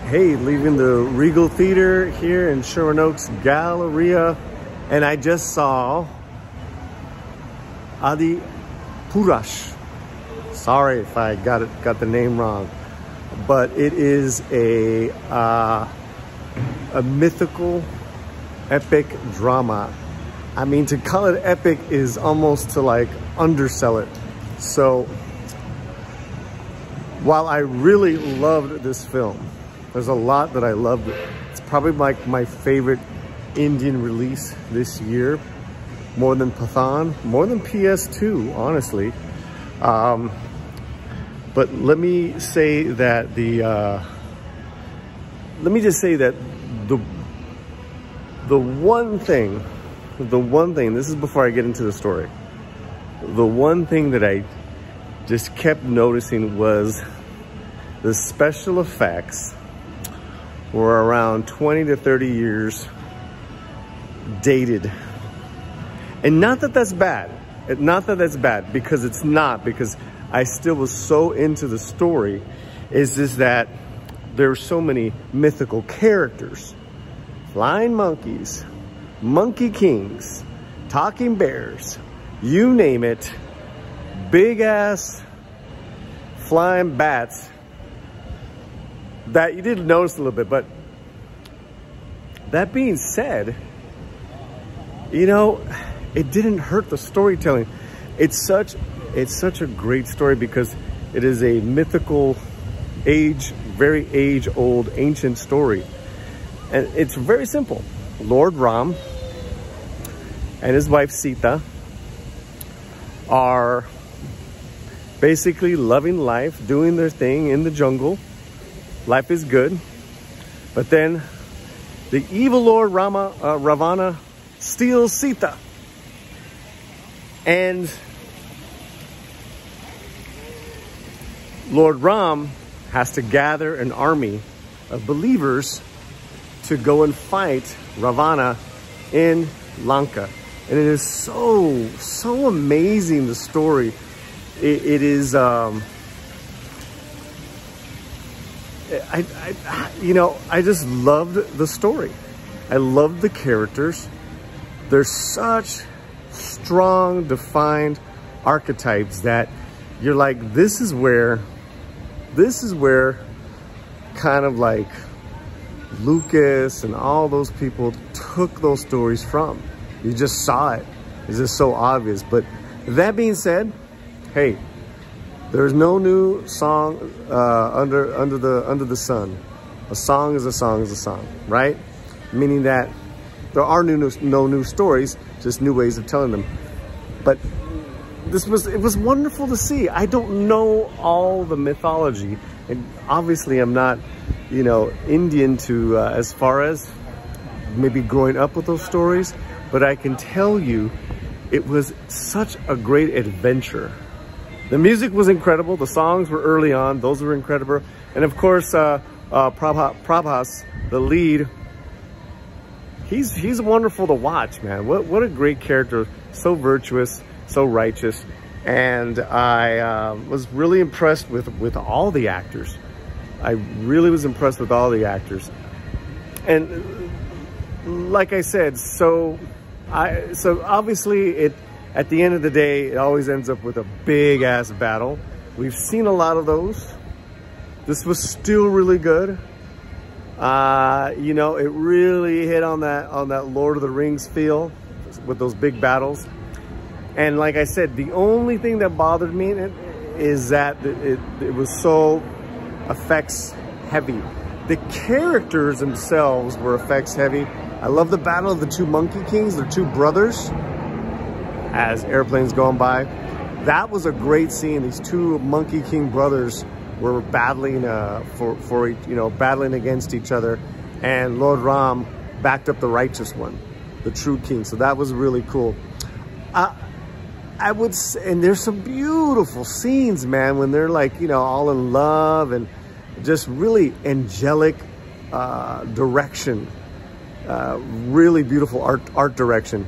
Hey, leaving the Regal Theater here in Sherman Oaks Galleria, and I just saw Adi Purash. Sorry if I got the name wrong, but it is a mythical, epic drama. I mean, to call it epic is almost to like undersell it. So, while I really loved this film, there's a lot that I loved. It's probably like my favorite Indian release this year, more than Pathaan, more than PS2, honestly. But let me say that the one thing, this is before I get into the story, the one thing that I just kept noticing was the special effects were around 20 to 30 years dated. And not that that's bad. Not that that's bad, because it's not, because I still was so into the story. Is just that there are so many mythical characters. Flying monkeys, monkey kings, talking bears, you name it. Big ass flying bats that you didn't notice a little bit. But that being said, you know, it didn't hurt the storytelling. It's such a great story because it is a mythical, very age-old, ancient story. And it's very simple. Lord Ram and his wife Sita are basically loving life, doing their thing in the jungle. Life is good. But then the evil Lord Ravana steals Sita. And Lord Ram has to gather an army of believers to go and fight Ravana in Lanka. And it is so amazing, the story. It is, you know, I just loved the story. I loved the characters. There's such strong, defined archetypes that you're like, this is where kind of like Lucas and all those people took those stories from. You just saw it. It's just so obvious. But that being said, hey, there's no new song under the sun. A song is a song is a song, right? Meaning that there are no new stories, just new ways of telling them. But it was wonderful to see. I don't know all the mythology, and obviously I'm not, you know, Indian to as far as maybe growing up with those stories, but I can tell you it was such a great adventure. The music was incredible. The songs were early on. Those were incredible. And of course, Prabhas, the lead, he's wonderful to watch, man. What a great character. So virtuous, so righteous. And I was really impressed with all the actors. I really was impressed with all the actors. And like I said, so obviously at the end of the day, it always ends up with a big ass battle. We've seen a lot of those. This was still really good. You know, it really hit on that Lord of the Rings feel with those big battles. And like I said, the only thing that bothered me in it is that it was so effects heavy. The characters themselves were effects heavy. I love the battle of the two Monkey Kings, the two brothers, as airplanes going by. That was a great scene. These two Monkey King brothers were battling battling against each other, and Lord Ram backed up the righteous one, the true king. So that was really cool. I would say, and there's some beautiful scenes, man, when they're like, you know, all in love, and just really angelic direction, really beautiful art direction.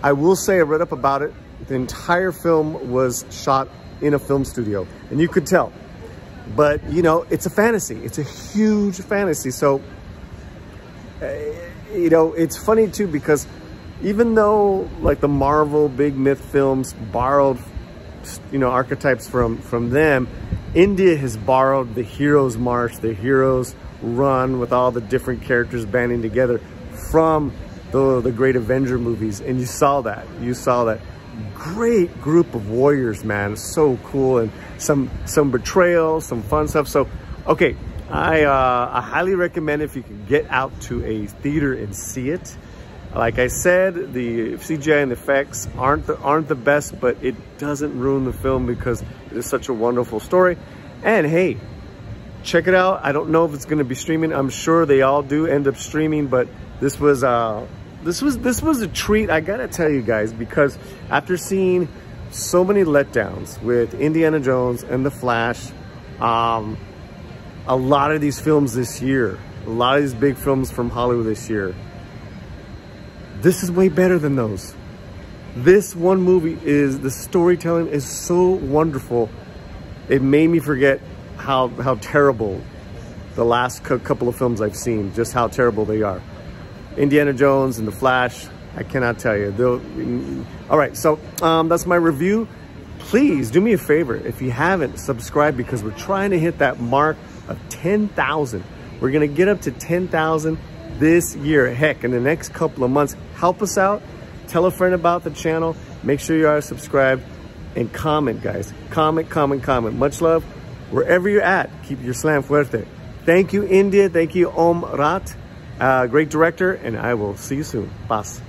I will say, I read up about it. The entire film was shot in a film studio, and you could tell But, you know, it's a fantasy. It's a huge fantasy. So, you know, it's funny too, because even though like the Marvel big myth films borrowed, you know, archetypes from them, India has borrowed the hero's march, the hero's run with all the different characters banding together from the great Avenger movies. And you saw that great group of warriors, man. So cool. And some betrayal, some fun stuff. So, okay. I highly recommend if you can get out to a theater and see it. Like I said, the CGI and the effects aren't the best, but it doesn't ruin the film because it is such a wonderful story. And hey, check it out. I don't know if it's going to be streaming. I'm sure they all do end up streaming, but this was a treat. I gotta tell you guys, because after seeing so many letdowns with Indiana Jones and The Flash, a lot of these films this year, a lot of these big films from Hollywood this year, this is way better than those. This one movie the storytelling is so wonderful. It made me forget how terrible the last couple of films I've seen, just how terrible they are. Indiana Jones and The Flash, I cannot tell you. All right, so that's my review. Please do me a favor, if you haven't, subscribe, because we're trying to hit that mark of 10,000. We're gonna get up to 10,000 this year. Heck, in the next couple of months. Help us out. Tell a friend about the channel. Make sure you are subscribed, and comment, guys. Comment. Much love wherever you're at. Keep your slam fuerte. Thank you, India. Thank you, Om Rat. Great director, and I will see you soon. Paz.